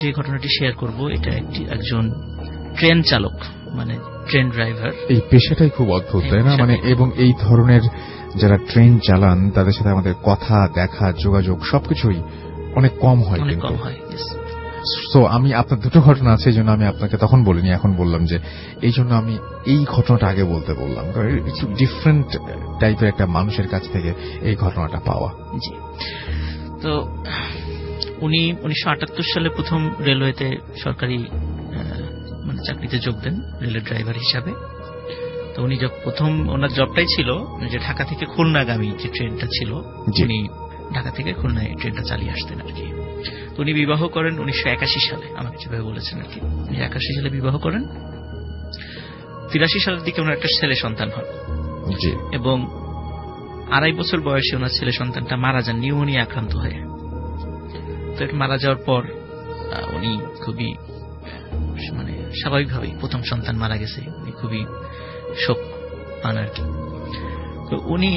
যে ঘটনাটি শেয়ার করব এটা একজন ট্রেন চালক, মানে ট্রেন ড্রাইভার। এই পেশাটাই খুব অদ্ভুত, তাই না? মানে এবং এই ধরনের যারা ট্রেন চালান তাদের সাথে আমাদের কথা, দেখা, যোগাযোগ সবকিছুই অনেক কম হয়। তো আমি আপনার দুটো ঘটনা আছে, এই জন্য আমি আপনাকে তখন বলিনি, এখন বললাম যে এই জন্য আমি এই ঘটনাটা আগে বলতে বললাম, কারণ একটু ডিফারেন্ট টাইপের একটা মানুষের কাছ থেকে এই ঘটনাটা পাওয়া। জি, তো উনি 1978 সালে প্রথম রেলওয়েতে সরকারি মানে চাকরিতে যোগ দেন রেলের ড্রাইভার হিসাবে। তো উনি প্রথম ওনার জবটাই ছিল যে ঢাকা থেকে খুলনাগামী যে ট্রেনটা ছিল, উনি ঢাকা থেকে খুলনায় ট্রেনটা চালিয়ে আসতেন আর কি। তো উনি বিবাহ করেন 1981 সালে, আমাকে যেভাবে বলেছেন আর কি। উনি 81 সালে বিবাহ করেন, 83 সালের দিকে ওনার একটা ছেলে সন্তান হন এবং 2.5 বছর বয়সে ওনার ছেলে সন্তানটা মারা যান নিউমোনিয়া আক্রান্ত হয়ে। তো মারা যাওয়ার পর উনি খুবই মানে স্বাভাবিকভাবেই প্রথম সন্তান মারা গেছে, উনি খুবই শোক পান আর কি। তো উনি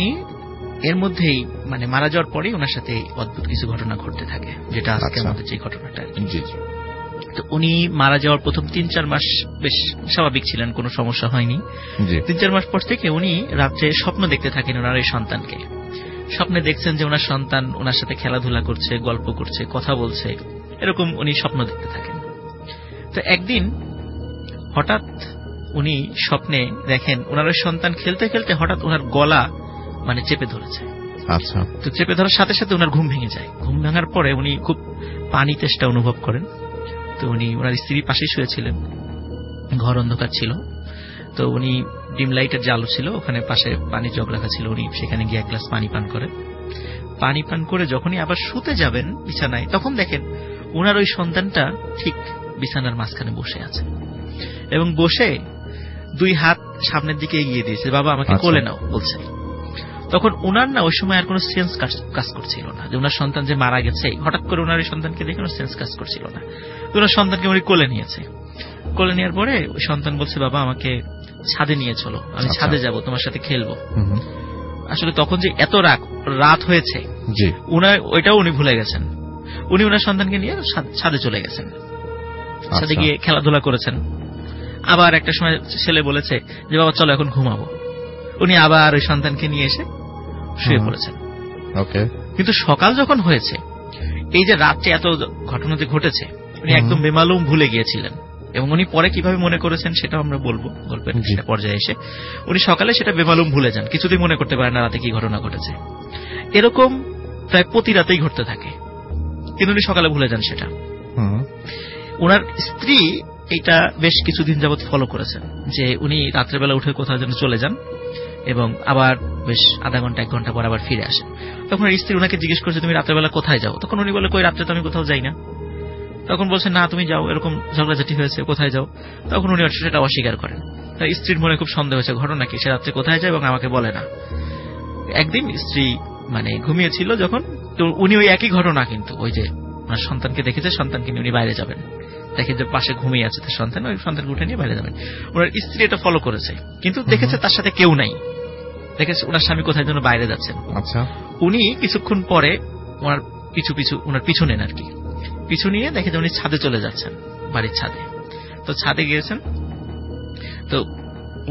এর মধ্যেই মানে মারা যাওয়ার পরেই ওনার সাথে অদ্ভুত কিছু ঘটনা ঘটতে থাকে, যেটা আজকে আমাদের যে ঘটনাটা। তো উনি মারা যাওয়ার প্রথম 3-4 মাস বেশ স্বাভাবিক ছিলেন, কোনো সমস্যা হয়নি। 3-4 মাস পর থেকে উনি রাত্রে স্বপ্ন দেখতে থাকেন ওনার এই সন্তানকে। স্বপ্নে দেখছেন যে ওনার সন্তান ওনার সাথে খেলাধুলা করছে, গল্প করছে, কথা বলছে, এরকম উনি স্বপ্ন দেখতে থাকেন। তো একদিন হঠাৎ উনি স্বপ্নে দেখেন ওনার সন্তান খেলতে খেলতে হঠাৎ ওনার গলা মানে চেপে ধরেছে। আচ্ছা। তো চেপে ধরার সাথে সাথে ওনার ঘুম ভেঙে যায়। ঘুম ভাঙার পরে উনি খুব পানি তেষ্টা অনুভব করেন। তো উনি ওনার স্ত্রীর পাশে শুয়েছিলেন, ঘর অন্ধকার ছিল। তো উনি ডিম লাইটের যে আলো ছিল ওখানে পাশে পানির জগ রাখা ছিল, উনি সেখানে গিয়ে 1 গ্লাস পানি পান করেন। পানি পান করে যখনই আবার শুতে যাবেন বিছানায়, তখন দেখেন ওনার ওই সন্তানটা ঠিক বিছানার মাঝখানে বসে আছে এবং বসে 2 হাত সামনের দিকে এগিয়ে দিয়েছে, বাবা আমাকে কোলে নাও বলছে। তখন ওনার না ওই সময় আর কোনো সেন্স কাজ করছিল না যে ওনার সন্তান যে মারা গেছে। হঠাৎ করে ওনার ওই সন্তানকে দেখে ওনার সেন্স কাজ করছিল না। ওনার সন্তানকে উনি কোলে নিয়েছে। কোলে নেওয়ার পরে ওই সন্তান বলছে, বাবা আমাকে ছাদে নিয়ে চলো, আমি ছাদে যাব, তোমার সাথে খেলবো। আসলে তখন যে এত রাত হয়েছে ওইটাও উনি ভুলে গেছেন। উনি ওনার সন্তানকে নিয়ে ছাদে চলে গেছেন, ছাদে গিয়ে খেলাধুলা করেছেন। আবার একটা সময় ছেলে বলেছে যে বাবা চলো এখন ঘুমাবো। উনি আবার ওই সন্তানকে নিয়ে এসে শুয়ে পড়েছেন। কিন্তু সকাল যখন হয়েছে, এই যে রাত্রে এত ঘটনা যে ঘটেছে উনি একদম বেমালুম ভুলে গিয়েছিলেন এবং উনি পরে কিভাবে মনে করেছেন সেটাও আমরা বলবো গল্পের পর্যায়ে এসে। উনি সকালে সেটা বেমালুম ভুলে যান, কিছুতেই মনে করতে পারেন না রাতে কি ঘটনা ঘটেছে। এরকম প্রায় প্রতি রাতেই ঘটতে থাকে, কিন্তু উনি সকালে ভুলে যান সেটা। ওনার স্ত্রী এটা বেশ কিছুদিন যাবৎ ফলো করেছেন যে উনি রাত্রেবেলা উঠে কোথাও যেন চলে যান এবং আবার বেশ আধা ঘন্টা 1 ঘন্টা পর আবার ফিরে আসেন। তখন স্ত্রী ওনাকে জিজ্ঞেস করছে তুমি রাত্রেবেলা কোথায় যাও? তখন উনি বলে কই রাত্রে তো আমি কোথাও যাই না। তখন বলছেন না তুমি যাও, এরকম ঝগড়াঝাটি হয়েছে, কোথায় যাও? তখন উনি সেটা অস্বীকার করেন। স্ত্রীর মনে খুব সন্দেহ হয়েছে ঘটনা কি, সে রাত্রে কোথায় যায় এবং আমাকে বলে না। একদিন স্ত্রী মানে ঘুমিয়েছিল যখন, তো উনি ওই একই ঘটনা কিন্তু ওই যে ওনার সন্তানকে দেখেছে, সন্তানকে নিয়ে উনি বাইরে যাবেন, দেখে যে পাশে ঘুমিয়ে আছে তার সন্তান, ওই সন্তানকে উঠে নিয়ে বাইরে যাবেন। ওনার স্ত্রী এটা ফলো করেছে, কিন্তু দেখেছে তার সাথে কেউ নাই, দেখেছে ওনার স্বামী কোথায় যেন বাইরে যাচ্ছেন। আচ্ছা। উনি কিছুক্ষণ পরে ওনার ওনার পিছু নেন আর কি, পিছু নিয়ে দেখে যে উনি ছাদে চলে যাচ্ছেন, বাড়ির ছাদে। তো ছাদে গিয়েছেন, তো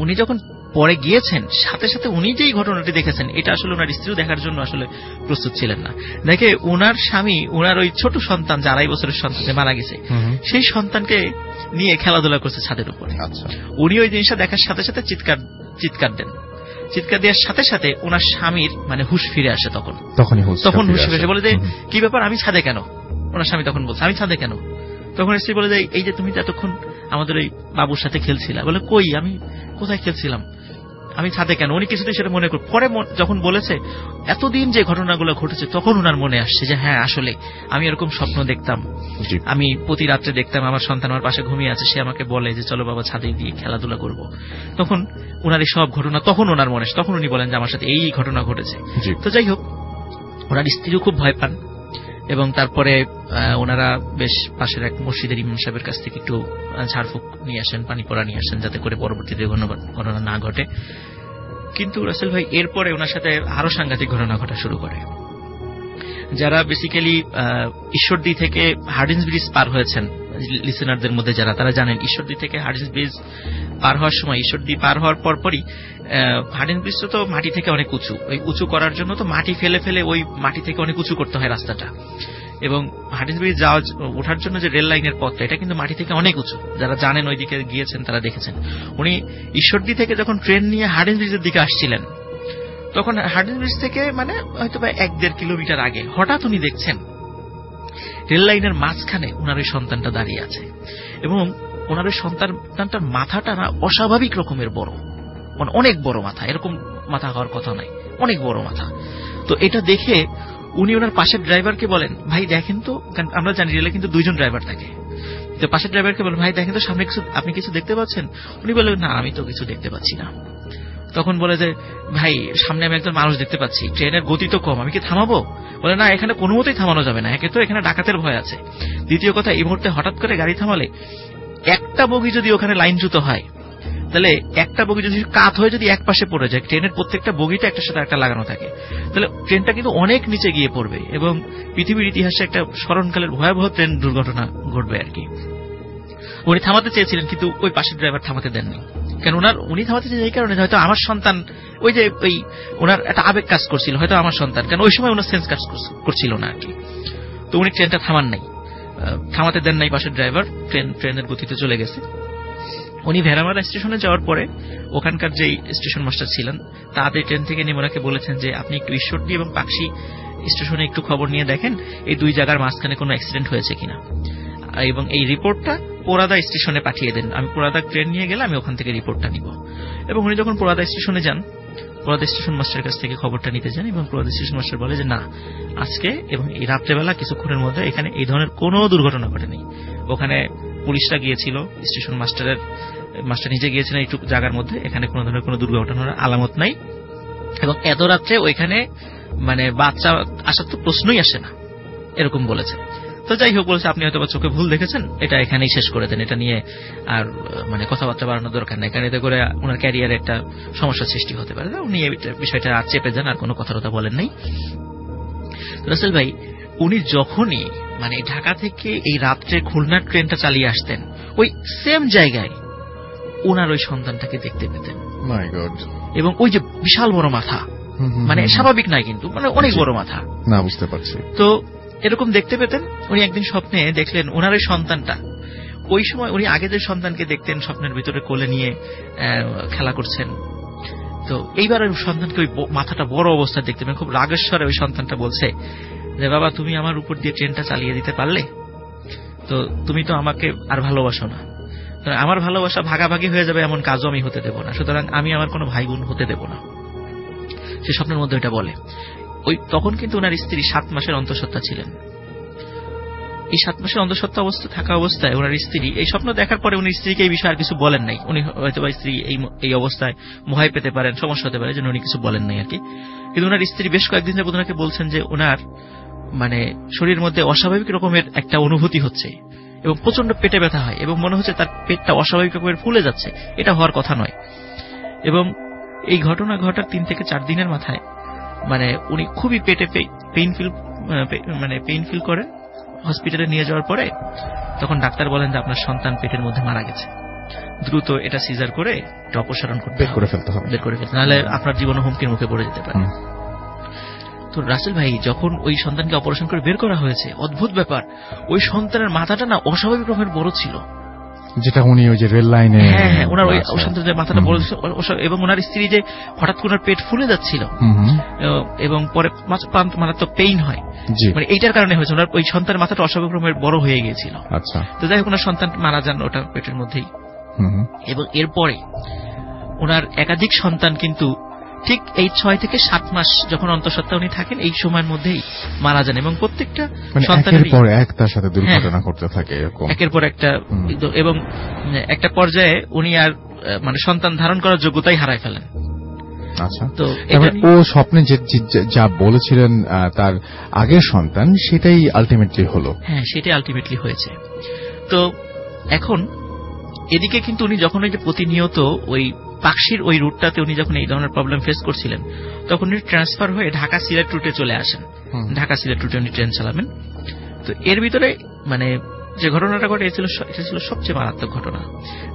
উনি যখন পরে গিয়েছেন সাথে সাথে উনি যেই ঘটনাটি দেখেছেন এটা আসলে ওনার স্ত্রীও দেখার জন্য আসলে প্রস্তুত ছিলেন না। দেখে ওনার স্বামী ওনার ওই ছোট সন্তান যে 2.5 বছরের সন্তান মারা গেছে সেই সন্তানকে নিয়ে খেলাধুলা করছে ছাদের উপরে। উনি ওই জিনিসটা দেখার সাথে সাথে চিৎকার দেন। চিৎকার দেওয়ার সাথে সাথে ওনার স্বামীর মানে হুঁশ ফিরে আসে। তখন হুঁশ ফিরে আসে, বলে যে কি ব্যাপার, আমি ছাদে কেন? ওনার স্বামী তখন বলছে আমি ছাদে কেন? তখন স্ত্রী বলে যে এই যে তুমি এতক্ষণ আমাদের ওই বাবুর সাথে খেলছিলা। বলে কই, আমি কোথায় খেলছিলাম, আমি ছাদে কেন? উনি কিছুদিন সেটা মনে করেন। পরে যখন বলেছে এতদিন যে ঘটনাগুলো ঘটেছে তখন ওনার মনে আসছে যে হ্যাঁ আসলে আমি এরকম স্বপ্ন দেখতাম, আমি প্রতি রাত্রে দেখতাম আমার সন্তান আমার পাশে ঘুমিয়ে আছে, সে আমাকে বলে যে চলো বাবা ছাদে গিয়ে খেলাধুলা করবো। তখন ওনার এই সব ঘটনা তখন ওনার মনে, তখন উনি বলেন যে আমার সাথে এই ঘটনা ঘটেছে। তো যাই হোক, ওনার স্ত্রীও খুব ভয় পান এবং তারপরে ওনারা বেশ পাশের এক মসজিদের ইমাম সাহেবের কাছ থেকে একটু ঝাড়ফুঁক নিয়ে আসেন, পানি পড়া নিয়ে আসেন, যাতে করে পরবর্তীতে ঘটনা না ঘটে। কিন্তু রাসেল ভাই এরপরে ওনার সাথে আরো সাংঘাতিক ঘটনা ঘটা শুরু করে। যারা বেসিক্যালি ঈশ্বরদী থেকে হার্ডিন্স ব্রিজ পার হয়েছেন, লিসেনারদের মধ্যে যারা তারা জানেন ঈশ্বরদী থেকে হার্ডিঞ্জ ব্রিজ পার হওয়ার সময়, ঈশ্বরদী পার হওয়ার পরপরই হার্ডিঞ্জ ব্রিজ তো মাটি থেকে অনেক উঁচু, ওই উঁচু করার জন্য তো মাটি ফেলে ফেলে ওই মাটি থেকে অনেক উঁচু করতে হয় রাস্তাটা। এবং হার্ডিঞ্জ ব্রিজ ওঠার জন্য যে রেল লাইনের পথটা, এটা কিন্তু মাটি থেকে অনেক উঁচু। যারা জানেন ওইদিকে গিয়েছেন তারা দেখেছেন। উনি ঈশ্বরদী থেকে যখন ট্রেন নিয়ে হার্ডিঞ্জ ব্রিজের দিকে আসছিলেন, তখন হার্ডিঞ্জ ব্রিজ থেকে মানে হয়তো 1-1.5 কিলোমিটার আগে হঠাৎ উনি দেখছেন রেল লাইনের মাঝখানে ওনার ওই সন্তানটা দাঁড়িয়ে আছে, এবং ওনার ওই সন্তানটার মাথাটা না অস্বাভাবিক রকমের বড়, মানে অনেক বড় মাথা, এরকম মাথা হওয়ার কথা নয়, অনেক বড় মাথা। তো এটা দেখে উনি ওনার পাশের ড্রাইভারকে বলেন, ভাই দেখেন তো, আমরা জানি রেলে কিন্তু 2জন ড্রাইভার থাকে, তো পাশের ড্রাইভারকে বলেন, ভাই দেখেন তো সামনে আপনি কিছু দেখতে পাচ্ছেন? উনি বললেন, না আমি তো কিছু দেখতে পাচ্ছি না। তখন বলে যে, ভাই সামনে আমি একজন মানুষ দেখতে পাচ্ছি, ট্রেনের গতি তো কম, আমি কি থামাবো? বলে, না এখানে কোনো মতেই থামানো যাবে না, একে তো এখানে ডাকাতের ভয় আছে, দ্বিতীয় কথা এই মুহূর্তে হঠাৎ করে গাড়ি থামালে একটা বগি যদি ওখানে লাইনচ্যুত হয়, তাহলে একটা বগি যদি কাত হয়ে যদি এক পাশে পড়ে যায়, ট্রেনের প্রত্যেকটা বগিতে একটা সাথে একটা লাগানো থাকে, তাহলে ট্রেনটা কিন্তু অনেক নিচে গিয়ে পড়বে এবং পৃথিবীর ইতিহাসে একটা স্মরণকালের ভয়াবহ ট্রেন দুর্ঘটনা ঘটবে আর কি। উনি থামাতে চেয়েছিলেন, কিন্তু ওই পাশের ড্রাইভার থামাতে দেননি। কেন উনি থামাতে চেয়েছেন এই কারণে, হয়তো আমার সন্তান, ওই যে ওই ওনার একটা আবেগ কাজ করছিল, হয়তো আমার সন্তান, কারণ ওই সময় ওনার সেন্স কাজ করছিল না আর কি। তো উনি ট্রেনটা থামাতে দেন নাই পাশের ড্রাইভার, ট্রেনের গতিতে চলে গেছে। উনি ভেড়ামারা স্টেশনে যাওয়ার পরে ওখানকার যে স্টেশন মাস্টার ছিলেন তাদের ট্রেন থেকে নেমে ওনাকে বলেছেন যে, আপনি একটু ঈশ্বরদী এবং পাকশি স্টেশনে একটু খবর নিয়ে দেখেন এই 2 জায়গার মাঝখানে কোনো অ্যাক্সিডেন্ট হয়েছে কিনা, এবং এই রিপোর্টটা পোড়াদা স্টেশনে পাঠিয়ে দেন, আমি পোড়াদা ট্রেন নিয়ে গেলে আমি ওখান থেকে রিপোর্টটা নিব। এবং উনি যখন পোড়াদা স্টেশনে যান, পোড়াদা স্টেশন মাস্টারের কাছ থেকে খবরটা নিতে যান, এবং পোড়াদা স্টেশন মাস্টার বলে যে, না আজকে এবং এই রাত্রেবেলা কিছুক্ষণের মধ্যে এখানে এই ধরনের কোনো দুর্ঘটনা ঘটেনি। ওখানে পুলিশরা গিয়েছিল, স্টেশন মাস্টার নিজে গিয়েছিলেন এইটুকু জায়গার মধ্যে, এখানে কোনো ধরনের কোনো দুর্ঘটনার আলামত নাই, এবং এত রাত্রে ওইখানে মানে বাচ্চা আসার তো প্রশ্নই আসে না, এরকম বলেছে। তো যাই হোক, বলেছে আপনি হয়তো চোখে ভুল দেখেছেন, এটা এখানেই শেষ করে দেন, এটা নিয়ে আর মানে কথাবার্তা বাড়ানোর দরকার নেই, কারণ এতে করে ওনার ক্যারিয়ারে একটা সমস্যার সৃষ্টি হতে পারে। উনি এই বিষয়টা আর চেপে যান, আর কোনো কথা বলেন নাই। রাসেল ভাই, উনি যখনই মানে ঢাকা থেকে এই রাত্রে খুলনার ট্রেনটা চালিয়ে আসতেন, ওই সেম জায়গায় ওনার ওই সন্তানটাকে দেখতে পেতেন। মাই গড। এবং ওই যে বিশাল বড় মাথা, মানে স্বাভাবিক নয় কিন্তু, মানে অনেক বড় মাথা, না বুঝতে পারছি। তো এরকম দেখতে পেতেন। উনি একদিন স্বপ্নে দেখলেন ওনার ওই সন্তানটা, ওই সময় উনি আগে যে সন্তানকে দেখতেন স্বপ্নের ভিতরে কোলে নিয়ে খেলা করছেন, তো এইবার ওই সন্তানকে ওই মাথাটা বড় অবস্থায় দেখতে পেলেন। খুব রাগেশ্বরে ওই সন্তানটা বলছে যে, বাবা তুমি আমার উপর দিয়ে ট্রেনটা চালিয়ে দিতে পারলে, তো তুমি তো আমাকে আর ভালোবাসো না, আমার ভালোবাসা ভাগাভাগি হয়ে যাবে এমন কাজও আমি হতে দেব না, সুতরাং আমি আমার কোনো ভাই বোন হতে দেব না। সে স্বপ্নের মধ্যে এটা বলে। ওই তখন কিন্তু ওনার স্ত্রী 7 মাসের অন্তঃসত্ত্বা ছিলেন। এই 7 মাসের অন্তঃসত্ত্বা থাকা অবস্থায় ওনার স্ত্রী এই স্বপ্ন দেখার পরে উনি স্ত্রীকে এই বিষয়ে আর কিছু বলেন নাই। উনি হয়তো বা স্ত্রী এই অবস্থায় ভয় পেতে পারেন, সমস্যা হতে পারে, যেন উনি কিছু বলেন নাই আর কি। কিন্তু ওনার স্ত্রী বেশ কয়েকদিন যাবত ওনাকে বলছেন যে ওনার মানে শরীরের মধ্যে অস্বাভাবিক রকমের একটা অনুভূতি হচ্ছে, এবং প্রচন্ড পেটে ব্যথা হয়, এবং মনে হচ্ছে তার পেটটা অস্বাভাবিক রকমের ফুলে যাচ্ছে, এটা হওয়ার কথা নয়। এবং এই ঘটনা ঘটার 3 থেকে 4 দিনের মাথায় মানে উনি খুবই পেটে পেইন ফিল করেন। হসপিটালে নিয়ে যাওয়ার পরে তখন ডাক্তার বলেন যে আপনার সন্তান পেটের মধ্যে মারা গেছে, দ্রুত এটা সিজার করে এটা অপসারণ বের করে ফেলতে হবে, নাহলে আপনার জীবন হুমকির মুখে পড়ে যেতে পারে। তো রাসেল ভাই, যখন ওই সন্তানকে অপারেশন করে বের করা হয়েছে, অদ্ভুত ব্যাপার, ওই সন্তানের মাথাটা না অস্বাভাবিক রকমের বড় ছিল, যেটা উনি ওই যে রেল লাইনে, হ্যাঁ ওনার ওই সন্তানের মাথাটা বড় ছিল, এবং ওনার স্ত্রী যে হঠাৎ করে পেট ফুলে যাচ্ছিল, এবং পরে মারাত্মক পেইন হয়, মানে এইটার কারণে হয়েছে ওনার ওই সন্তানের মাথাটা অস্বাভাবিক রকমের বড় হয়ে গিয়েছিল। আচ্ছা। তো যাই হোক, ওনার সন্তান মারা যান ওটা পেটের মধ্যেই, এবং এরপরে ওনার একাধিক সন্তান কিন্তু ঠিক এই 6 থেকে 7 মাস যখন অন্তঃসত্ত্বা উনি থাকেন এই সময়ের মধ্যেই মারা যান, এবং প্রত্যেকটা সন্তানের একের পর এক তার সাথে দুর্ঘটনা ঘটতে থাকে, এরকম একের পর একটা, এবং একটা পর্যায়ে উনি আর মানে সন্তান ধারণ করার যোগ্যতাই হারায় ফেলেন। আচ্ছা। তো ও স্বপ্নে যা বলেছিলেন তার আগের সন্তান, সেটাই আলটিমেটলি হলো। হ্যাঁ, সেটাই আলটিমেটলি হয়েছে। তো এখন এদিকে কিন্তু উনি যখন ওই যে প্রতিনিয়ত ওই পাকশির ওই রুটটাতে উনি যখন এই ধরনের প্রবলেম ফেস করছিলেন, তখন উনি ট্রান্সফার হয়ে ঢাকা সিলেট রুটে চলে আসেন। ঢাকা সিলেট রুটে উনি ট্রেন চালাবেন। তো এর ভিতরে মানে যে ঘটনাটা ঘটে এটা ছিল সবচেয়ে মারাত্মক ঘটনা।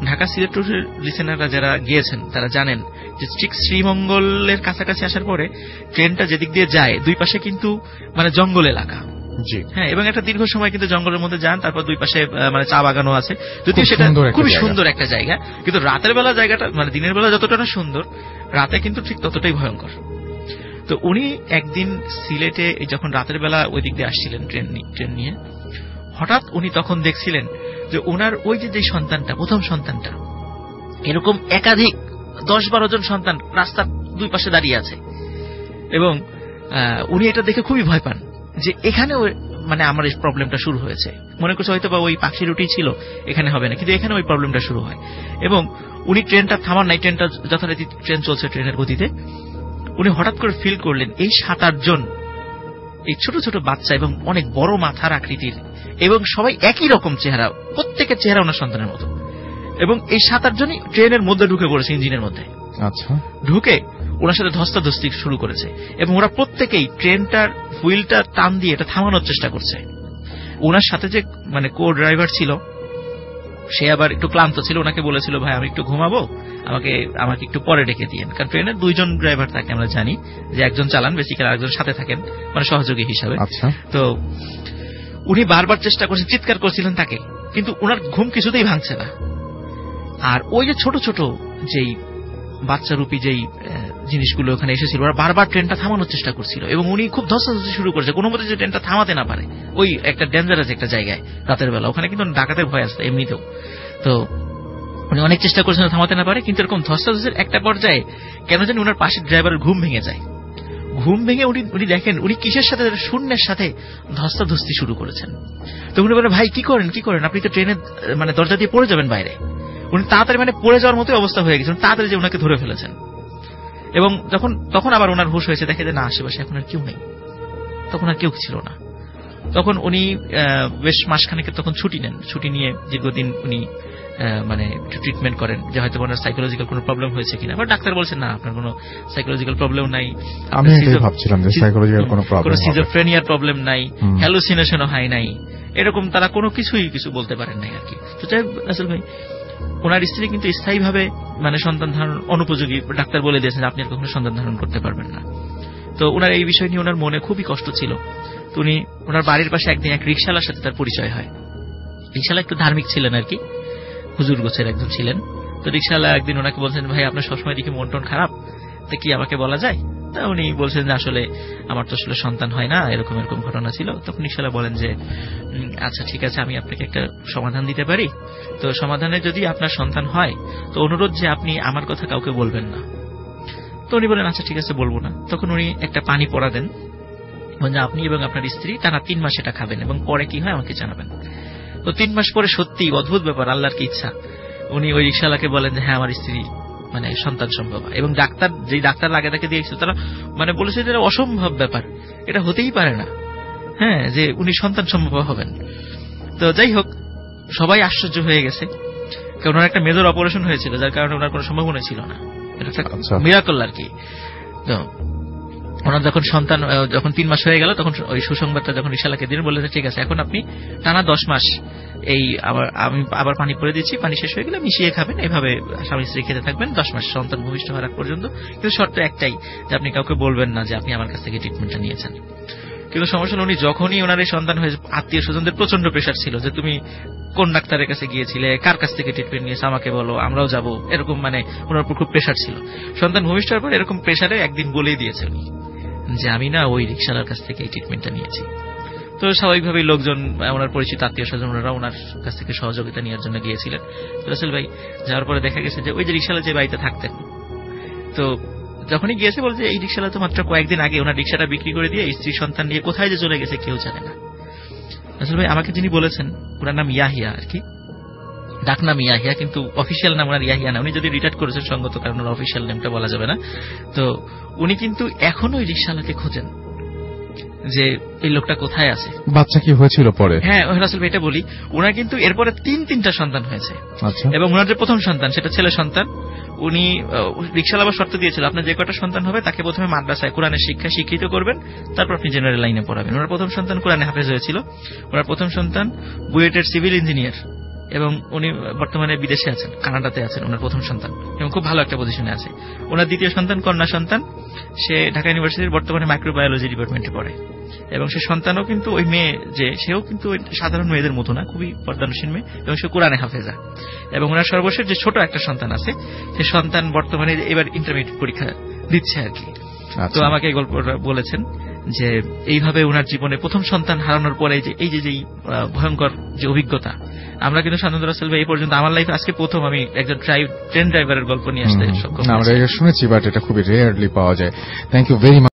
ঢাকা সিলেট রুটের লিসেনাররা যারা গিয়েছেন তারা জানেন যে ঠিক শ্রীমঙ্গলের কাছাকাছি আসার পরে ট্রেনটা যেদিক দিয়ে যায় দুই পাশে কিন্তু মানে জঙ্গল এলাকা, হ্যাঁ, এবং একটা দীর্ঘ সময় কিন্তু জঙ্গলের মধ্যে যান, তারপর দুই পাশে মানে চা বাগানও আছে, যদিও সেটা খুবই সুন্দর একটা জায়গা, কিন্তু রাতের বেলা জায়গাটা মানে দিনের বেলা যতটা না সুন্দর, রাতে কিন্তু ঠিক ততটাই ভয়ঙ্কর। তো উনি একদিন সিলেটে যখন রাতের বেলা ওই দিক দিয়ে আসছিলেন ট্রেন নিয়ে, হঠাৎ উনি তখন দেখছিলেন যে ওনার ওই যে সন্তানটা, প্রথম সন্তানটা, এরকম একাধিক 10-12 জন সন্তান রাস্তার দুই পাশে দাঁড়িয়ে আছে, এবং উনি এটা দেখে খুবই ভয় পান যে এখানে মানে আমার এই প্রবলেমটা শুরু হয়েছে। মনে করছে হয়তো বা ওই পাখি রুটি ছিল, এখানে হবে না, কিন্তু এখানে ওই প্রবলেমটা শুরু হয়। এবং উনি ট্রেনটা থামান নাই, ট্রেনটা যথারীতি ট্রেন চলছে ট্রেনের গতিতে, উনি হঠাৎ করে ফিল করলেন এই 7-8 জন এই ছোট ছোট বাচ্চা এবং অনেক বড় মাথার আকৃতির, এবং সবাই একই রকম চেহারা, প্রত্যেকের চেহারা ওনার সন্তানের মতো, এবং এই 7-8 জনই ট্রেনের মধ্যে ঢুকে পড়েছে, ইঞ্জিনের মধ্যে। আচ্ছা, ঢুকে ওনার সাথে ধস্তাধস্তি শুরু করেছে, এবং ওরা প্রত্যেকেই ট্রেনটার হুইলটা টান দিয়ে এটা থামানোর চেষ্টা করছে। ওনার সাথে যে মানে কো ড্রাইভার ছিল সে আবার একটু ক্লান্ত ছিল, ওনাকে বলেছিল ভাই আমি একটু ঘুমাবো, আমাকে একটু পরে ডেকে দিয়েন, কারণ ট্রেনের 2 জন ড্রাইভার থাকে, আমরা জানি যে একজন চালান বেসিক্যালি, আরেকজন সাথে থাকেন মানে সহযোগী হিসাবে। তো উনি বারবার চেষ্টা করছেন, চিৎকার করছিলেন তাকে, কিন্তু ওনার ঘুম কিছুতেই ভাঙছে না। আর ওই যে ছোট ছোট যেই বাচ্চারূপী যেই জিনিসগুলো ওখানে এসেছিল, ওরা বারবার ট্রেনটা থামানোর চেষ্টা করছিল, এবং উনি খুব ধস্তাধস্তি শুরু করেছে কোনো মতে যে ট্রেনটা থামাতে না পারে। ওই একটা ডেঞ্জারাস একটা জায়গায় রাতের বেলা, ওখানে কিন্তু ডাকাতের ভয় আছে এমনিতেও। তো উনি অনেক চেষ্টা করেছেন থামাতে না পারে, কিন্তু এরকম ধস্তাধস্তির একটা পর্যায়ে কেন জানি ওনার পাশের ড্রাইভারের ঘুম ভেঙে যায়। ঘুম ভেঙে উনি দেখেন উনি কিসের সাথে, শূন্যের সাথে ধস্তাধস্তি শুরু করেছেন। তো উনি বলেন ভাই কি করেন, আপনি তো ট্রেনের মানে দরজা দিয়ে পড়ে যাবেন বাইরে। উনি তাড়াতাড়ি মানে পড়ে যাওয়ার মতোই অবস্থা হয়ে গেছে, তাড়াতাড়ি যে ওনাকে ধরে ফেলেছেন। এবং তখন আবার ওনার হুঁশ হয়েছে, দেখে যে না আশেপাশে এখন আর কেউ নেই, তখন আর কেউ ছিল না। তখন উনি বেশ মাসখানেকের তখন ছুটি নেন, ছুটি নিয়ে দীর্ঘদিন উনি মানে ট্রিটমেন্ট করেন যে হয়তো ওনার সাইকোলজিক্যাল কোনো প্রবলেম হয়েছে কিনা। বাট ডাক্তার বলছেন না আপনার কোনো সাইকোলজিক্যাল প্রবলেম নাই, আমি এটাই ভাবছিলাম যে সাইকোলজিক্যাল কোনো প্রবলেম, কোনো সিজোফ্রেনিয়ার প্রবলেম নাই, হ্যালুসিনেশনও হয় নাই, এরকম তারা কোনো কিছু বলতে পারেন নাই আর কি। তো যাই রাসেল ভাই, ওনার স্ত্রী কিন্তু স্থায়ীভাবে মানে সন্তান ধারণ অনুপযোগী, ডাক্তার বলে দিয়েছেন আপনি আর কখনো সন্তান ধারণ করতে পারবেন না। তো ওনার এই বিষয় নিয়ে ওনার মনে খুবই কষ্ট ছিল। তো উনি ওনার বাড়ির পাশে একদিন এক রিকশালার সাথে তার পরিচয় হয়। রিকশালা একটু ধার্মিক ছিলেন আর কি, হুজুর গোছের একজন ছিলেন। তো রিকশালা একদিন ওনাকে বলছেন ভাই আপনার সবসময় দেখি মন টন খারাপ, তা কি আমাকে বলা যায়? তা উনি বলছেন যে আসলে আমার তো আসলে সন্তান হয় না, এরকম ঘটনা ছিল। তখন রিকশালা বলেন যে আচ্ছা ঠিক আছে, আমি আপনাকে একটা সমাধান দিতে পারি। তো সমাধানে যদি আপনার সন্তান হয় তো অনুরোধ যে আপনি আমার কথা কাউকে বলবেন না। তো উনি বলেন আচ্ছা ঠিক আছে বলবো না। তখন উনি একটা পানি পড়া দেন, মানে আপনি এবং আপনার স্ত্রী টানা 3 মাস এটা খাবেন এবং পরে কি হয় আমাকে জানাবেন। তো 3 মাস পরে সত্যি অদ্ভুত ব্যাপার, আল্লাহর কি ইচ্ছা, উনি ওই রিকশালাকে বলেন যে হ্যাঁ আমার স্ত্রী মানে সন্তান সম্ভব। এবং ডাক্তার আগে তাকে দিয়েছিল তারা মানে বলেছে যে অসম্ভব ব্যাপার, এটা হতেই পারে না, হ্যাঁ যে উনি সন্তান সম্ভব হবেন। তো যাই হোক সবাই আশ্চর্য হয়ে গেছে, কারণ ওনার একটা মেজর অপারেশন হয়েছিল যার কারণে ওনার কোনো সম্ভাবনা ছিল না, এটা একটা মিরাকল আর কি। তো ওনার যখন 3 মাস হয়ে গেল তখন ওই সুসংবাদটা যখন রিকশালাকে দিলেন, বললেন ঠিক আছে এখন আপনি টানা 10 মাস আমি আবার পানি পরে দিচ্ছি, পানি শেষ হয়ে গেলে মিশিয়ে খাবেন, এইভাবে স্বামী স্ত্রী খেতে থাকবেন 10 মাস সন্তান ভূমিষ্ঠ হওয়ার আগ পর্যন্ত। কিন্তু শর্ত একটাই যে আপনি কাউকে বলবেন না যে আপনি আমার কাছ থেকে ট্রিটমেন্টটা নিয়েছেন। কিন্তু সমস্যা উনি যখনই ওনার এই সন্তান হয়ে আত্মীয় স্বজনদের প্রচন্ড প্রেশার ছিল যে তুমি কোন ডাক্তারের কাছে গিয়েছিলে, কার কাছ থেকে ট্রিটমেন্ট নিয়েছে আমাকে বলো, আমরাও যাবো, এরকম মানে ওনার উপর খুব প্রেশার ছিল। সন্তান ভূমিষ্ঠ হওয়ার পর এরকম প্রেশারে একদিন বলেই দিয়েছে উনি যে আমি না ওই রিকশালার কাছ থেকে এই ট্রিটমেন্টটা নিয়েছি। তো স্বাভাবিকভাবেই লোকজন ওনার পরিচিত আত্মীয় স্বজন ওনারা ওনার কাছ থেকে সহযোগিতা নেওয়ার জন্য গিয়েছিলেন। রাসেল ভাই যাওয়ার পরে দেখা গেছে যে ওই যে রিকশালা যে বাড়িতে থাকতেন, তো যখনই গিয়েছে বলছে এই রিকশালা তো মাত্র কয়েকদিন আগে ওনার রিকশাটা বিক্রি করে দিয়ে স্ত্রী সন্তান নিয়ে কোথায় যে চলে গেছে কেউ জানে না। রাসেল ভাই আমাকে যিনি বলেছেন ওনার নাম ইয়াহিয়া আর কি, ডাকনাম ইয়াহিয়া, কিন্তু অফিসিয়াল নাম ওনার ইয়াহিয়া না, উনি যদি রিটায়ার করেছেন সঙ্গত কারণ ওনার অফিসিয়াল নেমটা বলা যাবে না। তো উনি কিন্তু এখনো ওই রিকশালাকে খোঁজেন, যে এই লোকটা কোথায় আছে। বাচ্চা কি হয়েছিল পরে? হ্যাঁ রাসেল ভাই, এটা বলি, ওনার কিন্তু এরপরে তিনটা সন্তান হয়েছে। আচ্ছা। এবং ওনার যে প্রথম সন্তান সেটা ছেলে সন্তান। উনি রিকশাওয়ালা শর্ত দিয়েছিল, আপনার যে কটা সন্তান হবে তাকে প্রথমে মাদ্রাসায় কোরআনের শিক্ষা শিক্ষিত করবেন, তারপর আপনি জেনারেল লাইনে পড়াবেন। ওনার প্রথম সন্তান কোরআনে হাফেজ হয়েছিল। ওনার প্রথম সন্তান বুয়েটের সিভিল ইঞ্জিনিয়ার, এবং উনি বর্তমানে বিদেশে আছেন, কানাডাতে আছেন ওনার প্রথম সন্তান, এবং খুব ভালো একটা পজিশনে আছে। ওনার দ্বিতীয় সন্তান কন্যা সন্তান, সে ঢাকা ইউনিভার্সিটির বর্তমানে মাইক্রোবায়োলজি ডিপার্টমেন্টে পড়ে, এবং সে সন্তানও কিন্তু ওই মেয়ে যে সেও কিন্তু সাধারণ মেয়েদের মতো না, খুবই পর্দানসীন মেয়ে, এবং সে কোরআনে হাফেজা। এবং ওনার সর্বশেষ যে ছোট একটা সন্তান আছে, সে সন্তান বর্তমানে এবার ইন্টারমিডিয়েট পরীক্ষা দিচ্ছে আর কি। তো আমাকে এই গল্পটা বলেছেন যে এইভাবে ওনার জীবনে প্রথম সন্তান হারানোর পরে যে এই যে ভয়ঙ্কর যে অভিজ্ঞতা, আমরা কিন্তু শান্তনু রাসেল ভাই এই পর্যন্ত আমার লাইফে আজকে প্রথম আমি একজন ট্রেন ড্রাইভারের গল্প নিয়ে আসতে সক্ষম। আমরা এটা শুনেছি, বাট এটা খুবই রেয়ারলি পাওয়া যায়। Thank you very much.